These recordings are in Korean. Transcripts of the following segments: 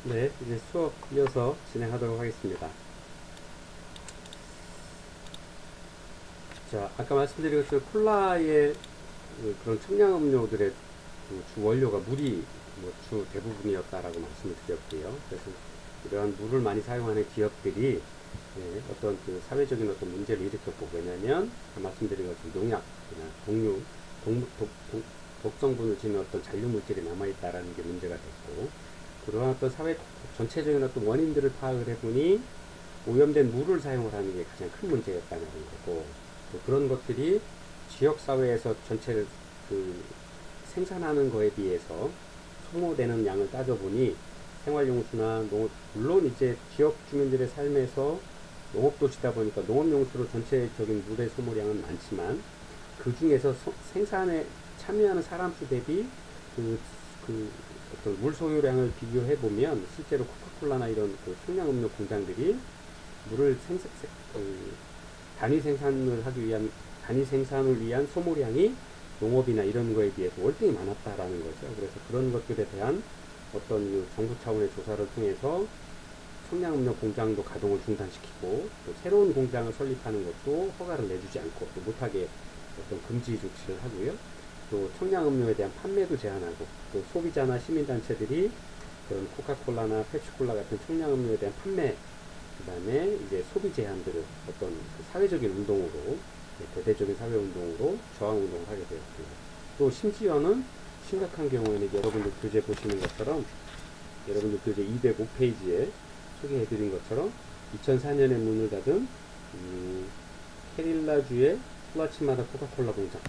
네, 이제 수업 이어서 진행하도록 하겠습니다. 자, 아까 말씀드린 것처럼 콜라의 그런 청량음료들의 그주 원료가 물이 주 대부분이었다라고 말씀을 드렸고요. 그래서 이러한 물을 많이 사용하는 기업들이 어떤 그 사회적인 어떤 문제를 일으켰고, 왜냐하면 말씀드린 것처럼 농약이나 동류, 독성분을 지닌 어떤 잔류 물질이 남아있다라는 게 문제가 됐고, 그러한 어떤 사회 전체적인 어떤 원인들을 파악을 해보니 오염된 물을 사용을 하는 게 가장 큰 문제였다는 거고, 또 그런 것들이 지역 사회에서 전체를 그 생산하는 거에 비해서 소모되는 양을 따져보니 생활용수나 물론 이제 지역 주민들의 삶에서 농업도시다 보니까 농업용수로 전체적인 물의 소모량은 많지만 그 중에서 생산에 참여하는 사람 수 대비 그, 그 어떤 물 소요량을 비교해 보면 실제로 코카콜라나 이런 그 청량음료 공장들이 물을 단위 생산을 위한 소모량이 농업이나 이런 거에 비해서 월등히 많았다라는 거죠. 그래서 그런 것들에 대한 어떤 그 정부 차원의 조사를 통해서 청량음료 공장도 가동을 중단시키고 또 새로운 공장을 설립하는 것도 허가를 내주지 않고 또 못하게 어떤 금지 조치를 하고요. 또 청량음료에 대한 판매도 제한하고 또 소비자나 시민단체들이 그런 코카콜라나 펩시콜라 같은 청량음료에 대한 판매 그 다음에 이제 소비 제한들을 어떤 그 사회적인 운동으로 대대적인 사회운동으로 저항운동을 하게 되었고요. 또 심지어는 심각한 경우에는 여러분들 교재 보시는 것처럼 여러분들 교재 205페이지에 소개해드린 것처럼 2004년에 문을 닫은 캐릴라주의 플라치마다 코카콜라 공장,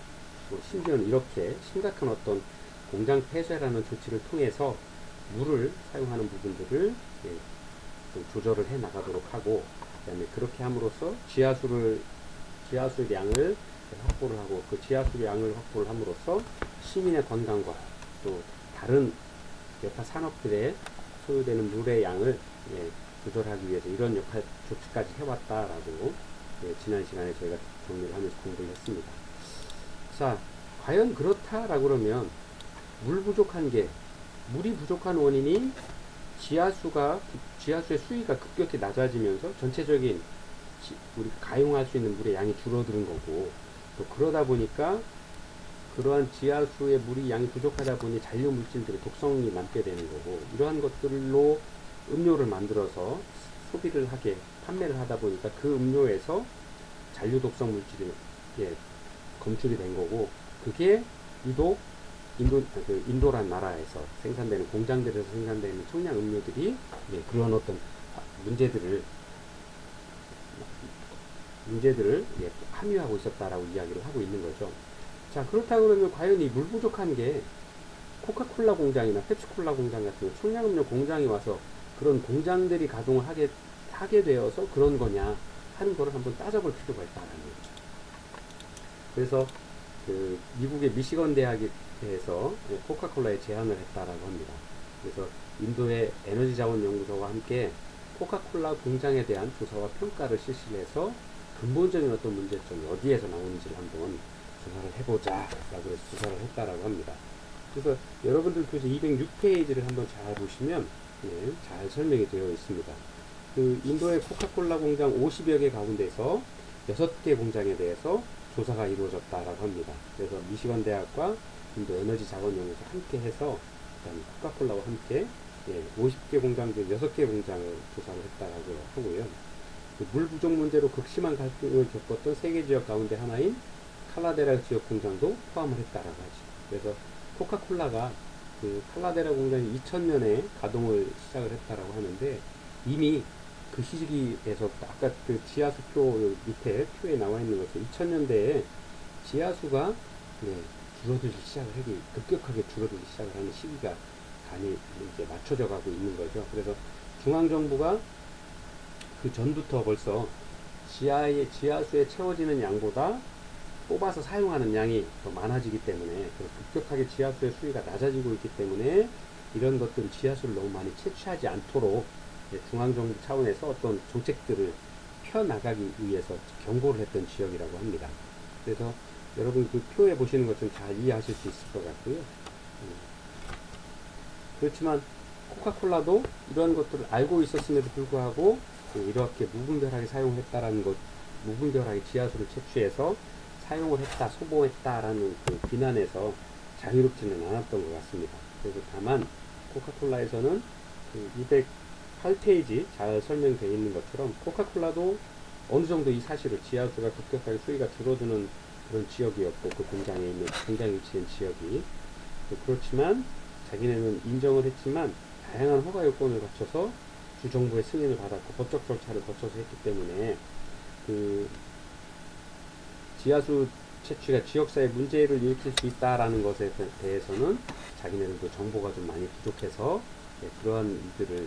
심지어는 이렇게 심각한 어떤 공장 폐쇄라는 조치를 통해서 물을 사용하는 부분들을 좀 조절을 해 나가도록 하고, 그 다음에 그렇게 함으로써 지하수 양을 확보를 하고 그 지하수 양을 확보를 함으로써 시민의 건강과 또 다른 여타 산업들의 소요되는 물의 양을 조절하기 위해서 이런 역할 조치까지 해왔다라고 지난 시간에 저희가 정리를 하면서 공부를 했습니다. 자, 과연 그렇다라고 그러면 물이 부족한 원인이 지하수의 수위가 급격히 낮아지면서 전체적인 우리가 가용할 수 있는 물의 양이 줄어드는 거고, 또 그러다 보니까 그러한 지하수의 물이 양이 부족하다 보니 잔류 물질들의 독성이 남게 되는 거고, 이러한 것들로 음료를 만들어서 판매를 하다 보니까 그 음료에서 잔류 독성 물질이 검출이 된 거고, 그게 유독 인도란 나라에서 생산되는 공장들에서 생산되는 청량 음료들이 그런 어떤 문제들을 함유하고 있었다라고 이야기를 하고 있는 거죠. 자, 그렇다고 그러면 과연 이 물 부족한 게 코카콜라 공장이나 펩시콜라 공장 같은 청량음료 공장이 와서 그런 공장들이 가동을 하게 되어서 그런 거냐 하는 거를 한번 따져볼 필요가 있다라는 거죠. 그래서 그 미국의 미시건 대학에서 코카콜라에 제안을 했다라고 합니다. 그래서 인도의 에너지 자원 연구소와 함께 코카콜라 공장에 대한 조사와 평가를 실시해서 근본적인 어떤 문제점이 어디에서 나오는지를 한번 조사를 해보자 라고 해서 조사를 했다라고 합니다. 그래서 여러분들 교재 206페이지를 한번 잘 보시면 잘 설명이 되어 있습니다. 그 인도의 코카콜라 공장 50여 개 가운데서 6개 공장에 대해서 조사가 이루어졌다라고 합니다. 그래서 미시건 대학과 인도 에너지 자원 연구소 함께 해서 그다음에 코카콜라와 함께 50개 공장 중 6개 공장을 조사를 했다라고 하고요. 물 부족 문제로 극심한 갈등을 겪었던 세계 지역 가운데 하나인 칼라데라 지역 공장도 포함을 했다라고 하죠. 그래서 코카콜라가 그 칼라데라 공장이 2000년에 가동을 시작을 했다라고 하는데, 이미 그 시기에서 아까 그 지하수표 밑에 표에 나와 있는 것처럼 2000년대에 지하수가 급격하게 줄어들기 시작을 하는 시기가 간이 이제 맞춰져 가고 있는 거죠. 그래서 중앙정부가 그 전부터 벌써 지하수에 채워지는 양보다 뽑아서 사용하는 양이 더 많아지기 때문에, 급격하게 지하수의 수위가 낮아지고 있기 때문에 이런 것들을 지하수를 너무 많이 채취하지 않도록 중앙정부 차원에서 어떤 정책들을 펴나가기 위해서 경고를 했던 지역이라고 합니다. 그래서 여러분 그 표에 보시는 것 좀 잘 이해하실 수 있을 것 같고요. 그렇지만 코카콜라도 이러한 것들을 알고 있었음에도 불구하고 이렇게 무분별하게 사용했다라는 것, 무분별하게 지하수를 채취해서 사용을 했다, 소모했다라는 그 비난에서 자유롭지는 않았던 것 같습니다. 그래서 다만 코카콜라에서는 그 208페이지 잘 설명되어 있는 것처럼 코카콜라도 어느 정도 이 사실을 지하수가 급격하게 수위가 줄어드는 그런 지역이었고 그 공장에 위치한 지역이 그렇지만 자기네는 인정을 했지만 다양한 허가 요건을 갖춰서 주정부의 승인을 받았고 법적 절차를 거쳐서 했기 때문에 그 지하수 채취가 지역사회 문제를 일으킬 수 있다라는 것에 대해서는 자기네들도 정보가 좀 많이 부족해서 그러한 일들을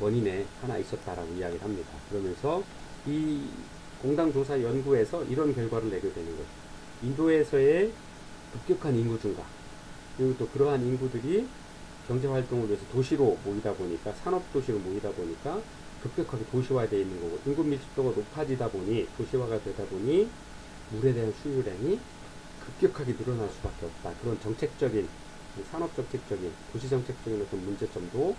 원인에 하나 있었다라고 이야기를 합니다. 그러면서 이 공당조사 연구에서 이런 결과를 내게 되는 거죠. 인도에서의 급격한 인구 증가, 그리고 또 그러한 인구들이 경제활동을 위해서 도시로 모이다 보니까, 산업도시로 모이다 보니까 급격하게 도시화되어 있는 거고, 인구 밀집도가 높아지다 보니, 도시화가 되다 보니 물에 대한 수요량이 급격하게 늘어날 수밖에 없다. 그런 정책적인, 산업정책적인, 도시정책적인 어떤 문제점도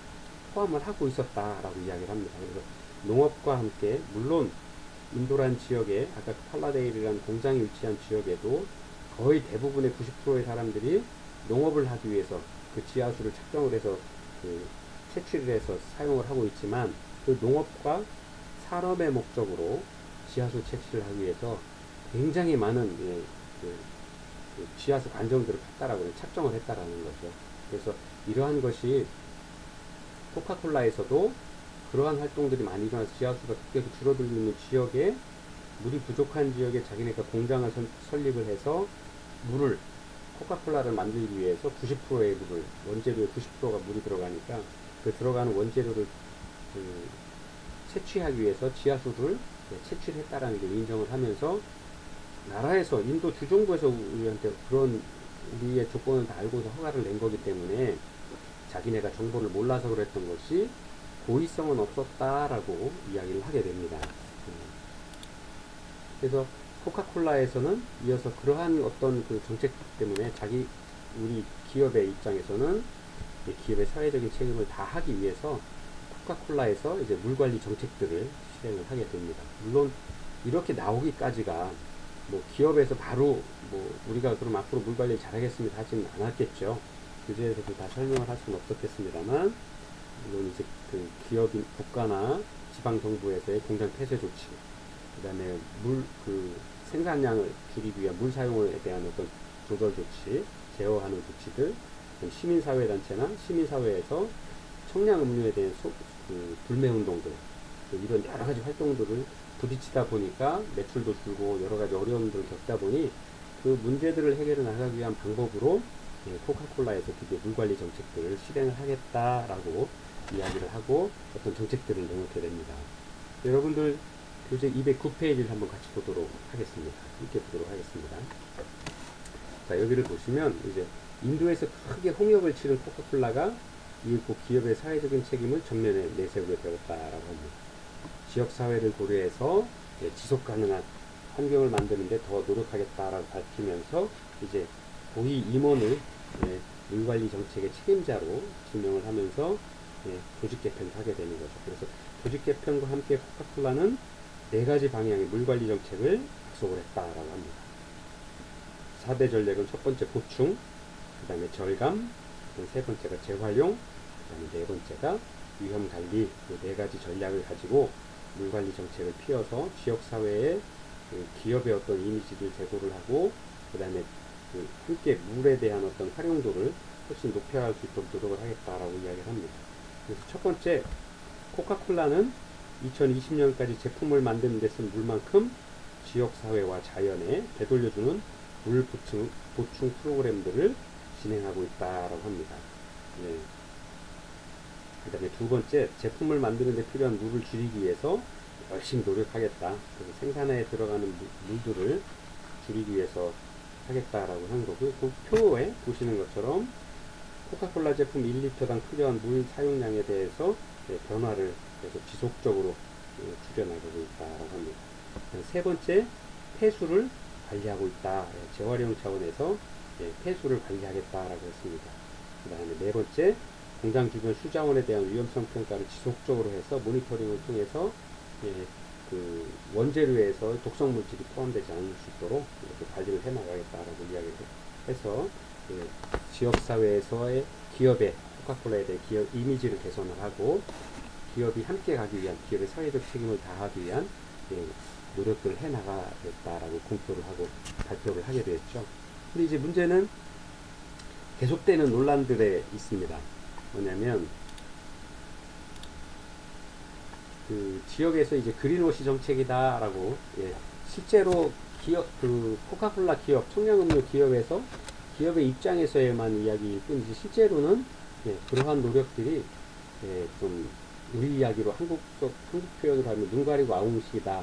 포함을 하고 있었다라고 이야기를 합니다. 그래서 농업과 함께, 물론 인도란 지역에, 아까 팔라데일이라는 공장이 위치한 지역에도 거의 대부분의 90%의 사람들이 농업을 하기 위해서 그 지하수를 착정을 해서 그 채취를 해서 사용을 하고 있지만 그 농업과 산업의 목적으로 지하수 채취를 하기 위해서 굉장히 많은 그 지하수 관정들을 팠다라고 착정을 했다라는 거죠. 그래서 이러한 것이 코카콜라에서도 그러한 활동들이 많이 일어나서 지하수가 급격히 줄어들고 있는 지역에 물이 부족한 지역에 자기네가 공장을 설립을 해서 물을 코카콜라를 만들기 위해서 90%의 물을 원재료의 90%가 물이 들어가니까 그 들어가는 원재료를 채취하기 위해서 지하수를 채취를 했다라는 게 인정을 하면서 나라에서 인도 주정부에서 우리한테 그런 우리의 조건을 다 알고서 허가를 낸 거기 때문에 자기네가 정보를 몰라서 그랬던 것이 고의성은 없었다라고 이야기를 하게 됩니다. 그래서 코카콜라에서는 이어서 그러한 어떤 그 정책 때문에 우리 기업의 입장에서는 기업의 사회적인 책임을 다하기 위해서 코카콜라에서 이제 물 관리 정책들을 실행을 하게 됩니다. 물론 이렇게 나오기까지가 뭐 기업에서 바로 뭐 우리가 그럼 앞으로 물 관리 잘하겠습니다 하지는 않았겠죠. 규제에서도 다 설명을 할 수는 없었겠습니다만, 물론 이제 그 기업인 국가나 지방 정부에서의 공장 폐쇄 조치, 그 다음에 생산량을 줄이기 위한 물 사용에 대한 어떤 조절 조치, 제어하는 조치들, 시민사회단체나 시민사회에서 청량음료에 대한 불매운동들, 이런 여러가지 활동들을 부딪히다 보니까 매출도 줄고 여러가지 어려움들을 겪다 보니 그 문제들을 해결해 나가기 위한 방법으로 코카콜라에서 드디어 물관리 정책들을 실행을 하겠다라고 이야기를 하고 어떤 정책들을 내놓게 됩니다. 여러분들 교재 209페이지를 한번 같이 보도록 하겠습니다. 함께 보도록 하겠습니다. 자, 여기를 보시면 이제 인도에서 크게 홍역을 치른 코카콜라가 이 기업의 사회적인 책임을 전면에 내세우게 되었다라고 합니다. 지역사회를 고려해서 지속 가능한 환경을 만드는데 더 노력하겠다라고 밝히면서 이제 고위 임원을 물관리 정책의 책임자로 지명을 하면서 조직 개편을 하게 되는 거죠. 그래서 조직 개편과 함께 코카콜라는 4가지 방향의 물관리 정책을 약속을 했다라고 합니다. 4대 전략은 첫 번째 보충, 그 다음에 절감, 세 번째가 재활용, 그 다음에 네 번째가 위험 관리, 이 4가지 전략을 가지고 물관리 정책을 피워서 지역사회에 기업의 어떤 이미지를 제고를 하고, 그 다음에 함께 물에 대한 어떤 활용도를 훨씬 높여갈 수 있도록 노력을 하겠다라고 이야기를 합니다. 그래서 첫 번째, 코카콜라는 2020년까지 제품을 만드는 데 쓴 물만큼 지역사회와 자연에 되돌려주는 물 보충 프로그램들을 진행하고 있다라고 합니다. 그 다음에 두 번째, 제품을 만드는 데 필요한 물을 줄이기 위해서 열심히 노력하겠다. 그래서 생산에 들어가는 물들을 줄이기 위해서 하겠다라고 하는 거고요. 그 표에 보시는 것처럼 코카콜라 제품 1리터당 필요한 물 사용량에 대해서 변화를 계속 지속적으로 줄여나가고 있다라고 합니다. 세 번째, 폐수를 관리하고 있다. 재활용 차원에서 폐수를 관리하겠다라고 했습니다. 그 다음에 네 번째, 공장 주변 수자원에 대한 위험성 평가를 지속적으로 해서 모니터링을 통해서 예, 그 원재료에서 독성 물질이 포함되지 않을 수 있도록 이렇게 관리를 해 나가겠다라고 이야기를 해서 예, 지역 사회에서의 기업의 코카콜라에 대해 기업 이미지를 개선을 하고 기업이 함께 가기 위한 기업의 사회적 책임을 다하기 위한 예, 노력들을 해 나가겠다라고 공표를 하고 발표를 하게 되었죠. 근데 이제 문제는 계속되는 논란들에 있습니다. 뭐냐면 그 지역에서 이제 그린워시 정책이다라고 예, 실제로 기업 그 코카콜라 기업 청량음료 기업에서 기업의 입장에서의만 이야기일 뿐이지 실제로는 예, 그러한 노력들이 예, 좀 우리 이야기로 한국 표현으로 하면 눈 가리고 아웅식이다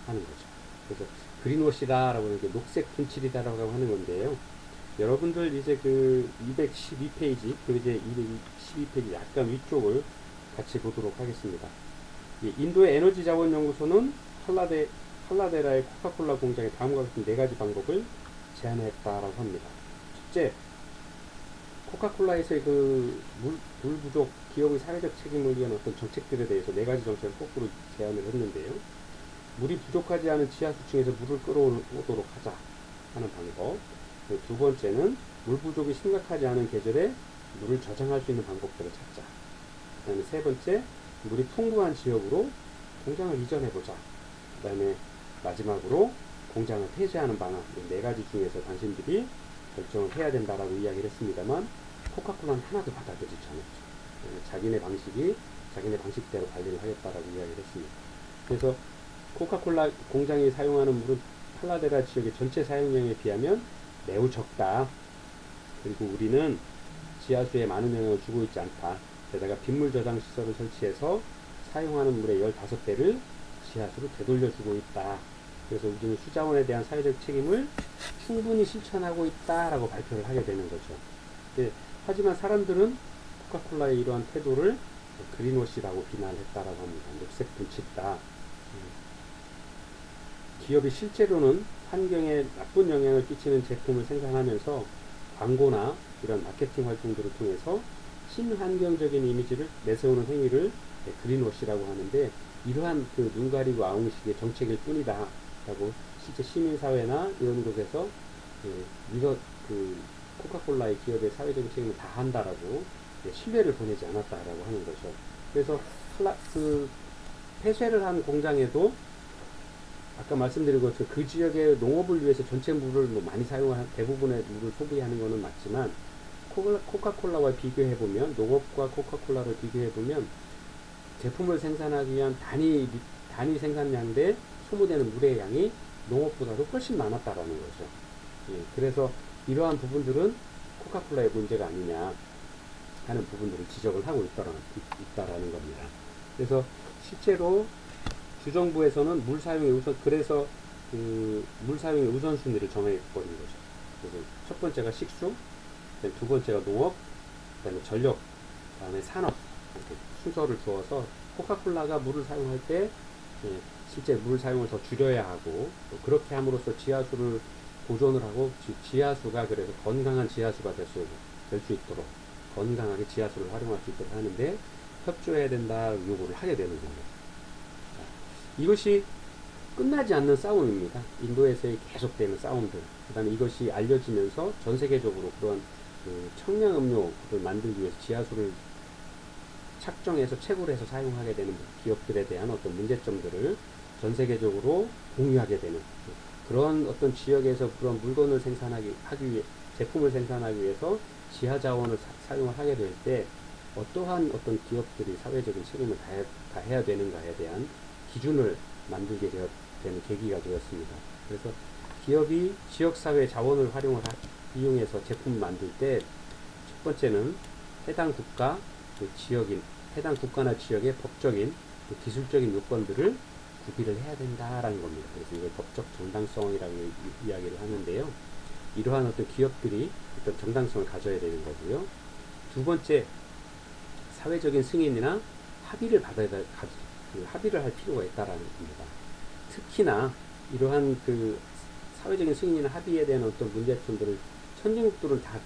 하는 거죠. 그래서 그린워시다라고 하는 게 녹색 분칠이다라고 하는 건데요. 여러분들 이제 그 212페이지 그리고 이제 212페이지 약간 위쪽을 같이 보도록 하겠습니다. 인도의 에너지 자원 연구소는 팔라데라의 코카콜라 공장에 다음과 같은 4가지 방법을 제안했다라고 합니다. 첫째, 코카콜라에서의 그 물 부족 기업의 사회적 책임을 위한 어떤 정책들에 대해서 4가지 정책을 거꾸로 제안을 했는데요. 물이 부족하지 않은 지하수층에서 물을 끌어오도록 하자 하는 방법. 두 번째는 물 부족이 심각하지 않은 계절에 물을 저장할 수 있는 방법들을 찾자. 그 다음에 세 번째, 물이 풍부한 지역으로 공장을 이전해보자. 그 다음에 마지막으로 공장을 폐쇄하는 방안. 이 4가지 중에서 당신들이 결정을 해야 된다라고 이야기를 했습니다만 코카콜라는 하나도 받아들이지 않았죠. 자기네 방식대로 관리를 하겠다라고 이야기를 했습니다. 그래서 코카콜라 공장이 사용하는 물은 팔라데라 지역의 전체 사용량에 비하면 매우 적다. 그리고 우리는 지하수에 많은 영향을 주고 있지 않다. 게다가 빗물 저장 시설을 설치해서 사용하는 물의 15배를 지하수로 되돌려주고 있다. 그래서 우리는 수자원에 대한 사회적 책임을 충분히 실천하고 있다라고 발표를 하게 되는 거죠. 네, 하지만 사람들은 코카콜라의 이러한 태도를 그린워시라고 비난했다라고 합니다. 녹색 분칠이다. 기업이 실제로는 환경에 나쁜 영향을 끼치는 제품을 생산하면서 광고나 이런 마케팅 활동들을 통해서 친환경적인 이미지를 내세우는 행위를 그린워시라고 하는데 이러한 그 눈 가리고 아웅식의 정책일 뿐이다 라고 실제 시민사회나 이런 곳에서 그 코카콜라의 기업의 사회적인 책임을 다 한다라고 신뢰를 보내지 않았다라고 하는 거죠. 그래서 그 폐쇄를 한 공장에도 아까 말씀드린 것처럼 그 지역의 농업을 위해서 전체 물을 뭐 많이 사용한 대부분의 물을 소비하는 것은 맞지만 코카콜라와 비교해보면 농업과 코카콜라를 비교해보면 제품을 생산하기 위한 단위 생산량 대 소모되는 물의 양이 농업보다도 훨씬 많았다라는 거죠. 예, 그래서 이러한 부분들은 코카콜라의 문제가 아니냐 하는 부분들을 지적을 하고 있다라는 겁니다. 그래서 실제로 주정부에서는 물 사용의 우선순위를 정해버린 거죠. 그래서 첫 번째가 식수, 두 번째가 농업, 그 다음에 전력, 그 다음에 산업, 이렇게 순서를 두어서 코카콜라가 물을 사용할 때 실제 물 사용을 더 줄여야 하고 또 그렇게 함으로써 지하수를 보존을 하고 지하수가 그래서 건강한 지하수가 될 수 있도록 건강하게 지하수를 활용할 수 있도록 하는데 협조해야 된다 요구를 하게 되는 겁니다. 이것이 끝나지 않는 싸움입니다. 인도에서의 계속되는 싸움들. 그 다음에 이것이 알려지면서 전 세계적으로 그런 그 청량음료를 만들기 위해서 지하수를 착정해서 채굴 해서 사용하게 되는 기업들에 대한 어떤 문제점들을 전 세계적으로 공유하게 되는 그런 어떤 지역에서 그런 물건을 제품을 생산하기 위해서 지하 자원을 사용을 하게 될 때 어떠한 어떤 기업들이 사회적인 책임을 다해야 되는가에 대한 기준을 만들게 되는 계기가 되었습니다. 그래서 기업이 지역사회 자원을 이용해서 제품을 만들 때 첫 번째는 해당 국가나 지역의 법적인 기술적인 요건들을 구비를 해야 된다라는 겁니다. 그래서 이걸 법적 정당성이라고 이야기를 하는데요. 이러한 어떤 기업들이 어떤 정당성을 가져야 되는 거고요. 두 번째, 사회적인 승인이나 합의를 합의를 할 필요가 있다라는 겁니다. 특히나 이러한 그 사회적인 승인이나 합의에 대한 어떤 문제점들을 선진국들은 다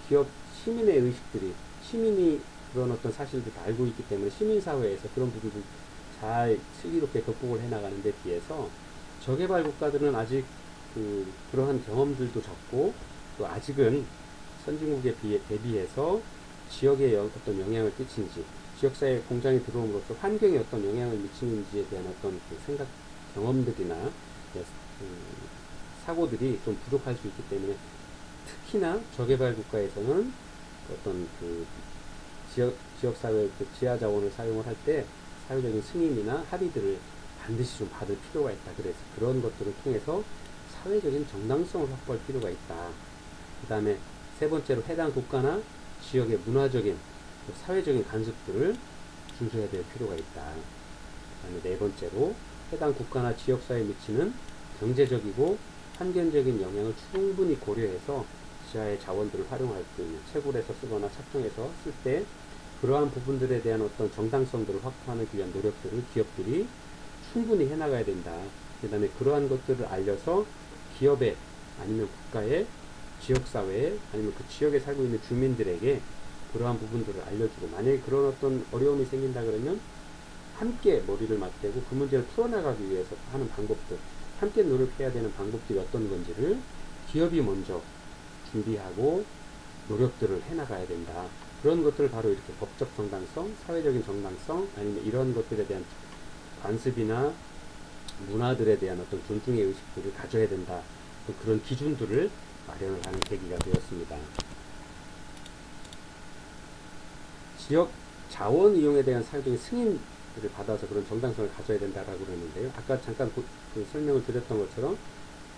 시민의 의식들이 시민이 그런 어떤 사실도 다 알고 있기 때문에 시민사회에서 그런 부분을 잘 슬기롭게 극복을 해나가는데 비해서 저개발 국가들은 아직 그러한 경험들도 적고 또 아직은 선진국에 대비해서 지역에 어떤 영향을 끼친지 지역사회 공장이 들어옴으로써 환경에 어떤 영향을 미치는지에 대한 어떤 그 생각 경험들이나 사고들이 좀 부족할 수 있기 때문에 특히나 저개발 국가에서는 어떤 지역사회 지하 자원을 사용을 할 때 사회적인 승인이나 합의들을 반드시 좀 받을 필요가 있다. 그래서 그런 것들을 통해서 사회적인 정당성을 확보할 필요가 있다. 그 다음에 세 번째로 해당 국가나 지역의 문화적인 사회적인 간섭들을 준수해야 될 필요가 있다. 그 다음에 네 번째로 해당 국가나 지역사회에 미치는 경제적이고 환경적인 영향을 충분히 고려해서 지하의 자원들을 활용할 수 있는 채굴해서 쓰거나 착정해서 쓸 때 그러한 부분들에 대한 어떤 정당성들을 확보하는 위한 노력들을 기업들이 충분히 해나가야 된다. 그 다음에 그러한 것들을 알려서 기업에 아니면 국가에 지역사회에 아니면 그 지역에 살고 있는 주민들에게 그러한 부분들을 알려주고 만약에 그런 어떤 어려움이 생긴다 그러면 함께 머리를 맞대고 그 문제를 풀어나가기 위해서 하는 방법들 함께 노력해야 되는 방법들이 어떤 건지를 기업이 먼저 준비하고 노력들을 해나가야 된다. 그런 것들을 바로 이렇게 법적 정당성, 사회적인 정당성 아니면 이런 것들에 대한 관습이나 문화들에 대한 어떤 존중의 의식들을 가져야 된다. 그런 기준들을 마련을 하는 계기가 되었습니다. 지역 자원 이용에 대한 사회적인 승인을 받아서 그런 정당성을 가져야 된다라고 그러는데요. 아까 잠깐 그 설명을 드렸던 것처럼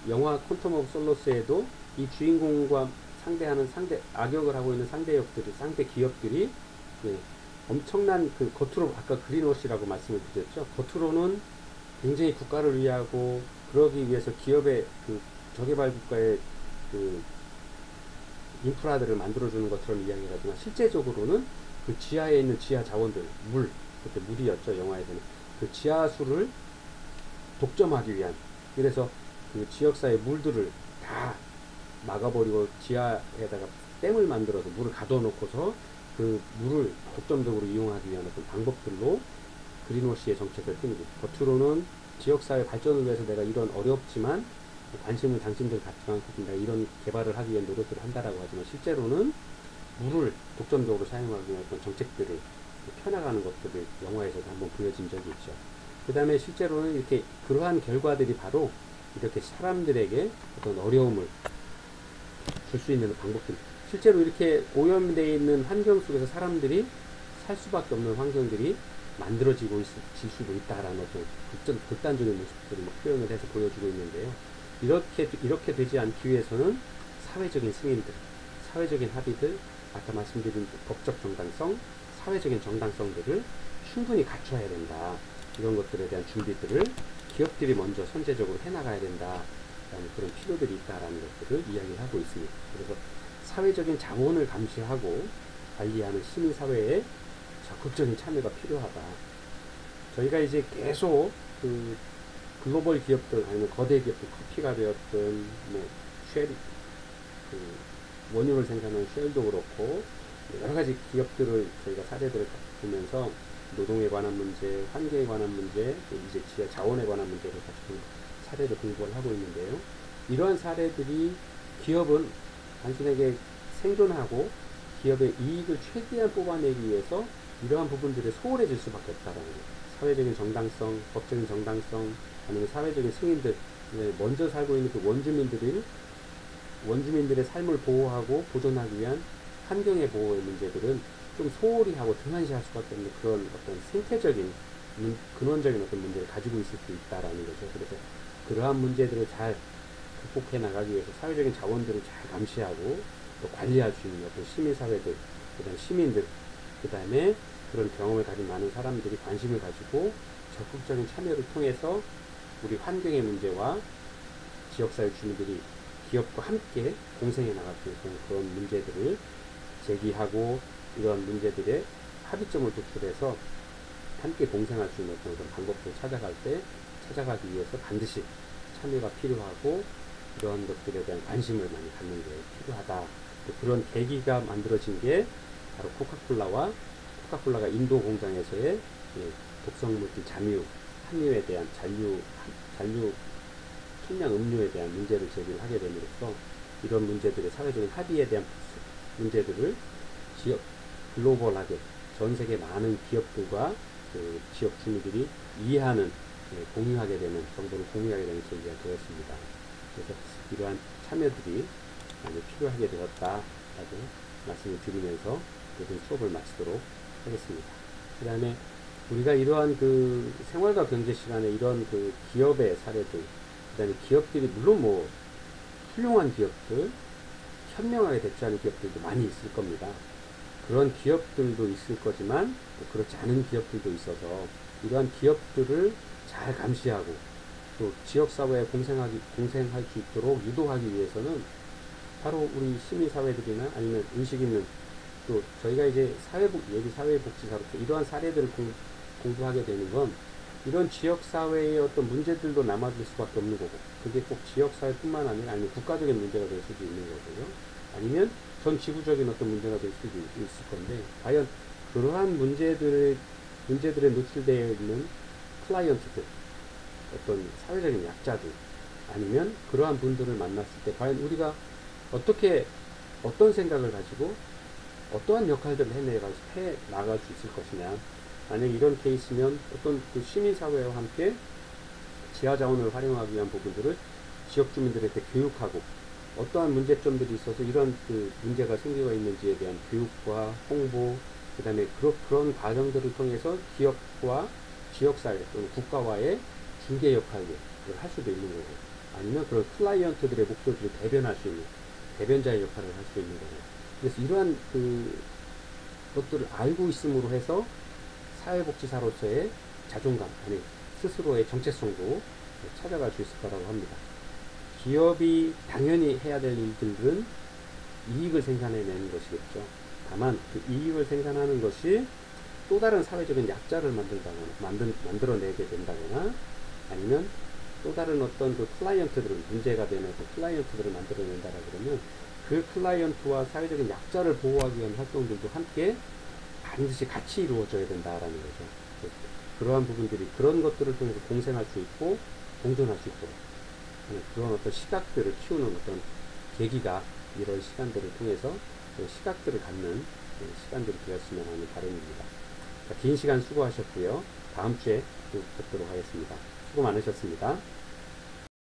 영화 퀀텀 오브 솔로스에도 이 주인공과 상대하는 악역을 하고 있는 상대 기업들이 엄청난 겉으로 아까 그린워시라고 말씀을 드렸죠. 겉으로는 굉장히 국가를 위하고 그러기 위해서 기업의 저개발 국가의 인프라들을 만들어주는 것처럼 이야기를 하지만 실제적으로는 그 지하에 있는 지하 자원들, 그때 물이었죠, 영화에서는. 그 지하수를 독점하기 위한, 그래서 그 지역사회 물들을 다 막아버리고 지하에다가 댐을 만들어서 물을 가둬놓고서 그 물을 독점적으로 이용하기 위한 어떤 방법들로 그린워시의 정책을 펴고 겉으로는 지역사회 발전을 위해서 내가 이런 어렵지만 관심을 당신들 갖지 않고 내가 이런 개발을 하기 위한 노력들을 한다라고 하지만 실제로는 물을 독점적으로 사용하기 위한 어떤 정책들을 펴나가는 것들을 영화에서도 한번 보여진 적이 있죠. 그 다음에 실제로는 이렇게 그러한 결과들이 바로 이렇게 사람들에게 어떤 어려움을 줄 수 있는 방법들 실제로 이렇게 오염되어 있는 환경 속에서 사람들이 살 수밖에 없는 환경들이 만들어지고 질 수도 있다라는 어떤 극단적인 모습들을 표현을 해서 보여주고 있는데요. 이렇게 되지 않기 위해서는 사회적인 승인들, 사회적인 합의들, 아까 말씀드린 법적 정당성, 사회적인 정당성들을 충분히 갖춰야 된다. 이런 것들에 대한 준비들을 기업들이 먼저 선제적으로 해나가야 된다. 라는 그런 필요들이 있다라는 것들을 이야기하고 있습니다. 그래서 사회적인 자원을 감시하고 관리하는 시민사회에 적극적인 참여가 필요하다. 저희가 이제 계속 글로벌 기업들 아니면 거대 기업들 커피가 되었든 원유를 생산하는 쉘도 그렇고 여러 가지 기업들을 저희가 사례들을 보면서 노동에 관한 문제, 환경에 관한 문제, 이제 지하 자원에 관한 문제를 같이 사례를 공부를 하고 있는데요. 이러한 사례들이 기업은 단순하게 생존하고 기업의 이익을 최대한 뽑아내기 위해서 이러한 부분들에 소홀해질 수밖에 없다라는 거예요. 사회적인 정당성, 법적인 정당성, 아니면 사회적인 승인들, 먼저 살고 있는 그 원주민들의 삶을 보호하고 보존하기 위한 환경의 보호의 문제들은 좀 소홀히 하고 등한시할 수밖에 없는 그런 어떤 생태적인 근원적인 어떤 문제를 가지고 있을 수 있다라는 거죠. 그래서 그러한 문제들을 잘 극복해 나가기 위해서 사회적인 자원들을 잘 감시하고 또 관리할 수 있는 어떤 시민사회들, 그다음 시민들, 그 다음에 그런 경험을 가진 많은 사람들이 관심을 가지고 적극적인 참여를 통해서 우리 환경의 문제와 지역사회 주민들이 기업과 함께 공생해 나갈 수 있는 그런 문제들을 제기하고 이런 문제들의 합의점을 도출해서 함께 공생할 수 있는 어떤 그런 방법을 찾아가기 위해서 반드시 참여가 필요하고 이러한 것들에 대한 관심을 많이 갖는 게 필요하다. 그런 계기가 만들어진 게 바로 코카콜라와 코카콜라가 인도 공장에서의 독성물질 함유에 대한 잔류 청량 음료에 대한 문제를 제기를 하게 됨으로써 이런 문제들의 사회적인 합의에 대한 문제들을 글로벌하게 전 세계 많은 기업들과 그 지역 주민들이 이해하는, 공유하게 되는, 정보를 공유하게 되는 계기가 되었습니다. 그래서 이러한 참여들이 많이 필요하게 되었다라고 말씀을 드리면서 모든 수업을 마치도록 하겠습니다. 그 다음에 우리가 이러한 그 생활과 경제 시간에 이런 그 기업의 사례들, 그 다음에 기업들이 물론 뭐 훌륭한 기업들, 현명하게 대처하는 기업들도 많이 있을 겁니다. 그런 기업들도 있을 거지만 그렇지 않은 기업들도 있어서 이러한 기업들을 잘 감시하고 또 지역사회에 공생할 수 있도록 유도하기 위해서는 바로 우리 시민사회들이나 아니면 의식 있는, 또 저희가 이제 예비 사회복지사로서 이러한 사례들을 공부하게 되는 건 이런 지역사회의 어떤 문제들도 남아들 수밖에 없는 거고, 그게 꼭 지역사회뿐만 아니라 아니면 국가적인 문제가 될 수도 있는 거고요. 아니면 전 지구적인 어떤 문제가 될 수도 있을 건데, 과연 그러한 문제들에 노출되어 있는 클라이언트들, 어떤 사회적인 약자들, 아니면 그러한 분들을 만났을 때 과연 우리가 어떤 생각을 가지고 어떠한 역할들을 해 나갈 수 있을 것이냐. 만약 이런 케이스면 어떤 그 시민사회와 함께 지하자원을 활용하기 위한 부분들을 지역 주민들한테 교육하고, 어떠한 문제점들이 있어서 이런 그 문제가 생기고 있는지에 대한 교육과 홍보, 그 다음에 그런 과정들을 통해서 기업과 지역사회 또는 국가와의 중개 역할을 할 수도 있는 거고, 아니면 그런 클라이언트들의 목소리를 대변할 수 있는 대변자의 역할을 할 수 있는 거고. 그래서 이러한 그 것들을 알고 있음으로 해서 사회복지사로서의 자존감, 아니 스스로의 정체성도 찾아갈 수 있을 거라고 합니다. 기업이 당연히 해야 될 일들은 이익을 생산해내는 것이겠죠. 다만 그 이익을 생산하는 것이 또 다른 사회적인 약자를 만들어내게 된다거나, 아니면 또 다른 어떤 그 문제가 되는 그 클라이언트들을 만들어낸다라 그러면 그 클라이언트와 사회적인 약자를 보호하기 위한 활동들도 함께 반드시 같이 이루어져야 된다라는 거죠. 그러한 부분들이 그런 것들을 통해서 공생할 수 있고 공존할 수 있도록 그런 어떤 시각들을 키우는 어떤 계기가 이런 시간들을 통해서 시각들을 갖는 시간들이 되었으면 하는 바람입니다. 긴 시간 수고하셨고요. 다음 주에 또 뵙도록 하겠습니다. 수고 많으셨습니다.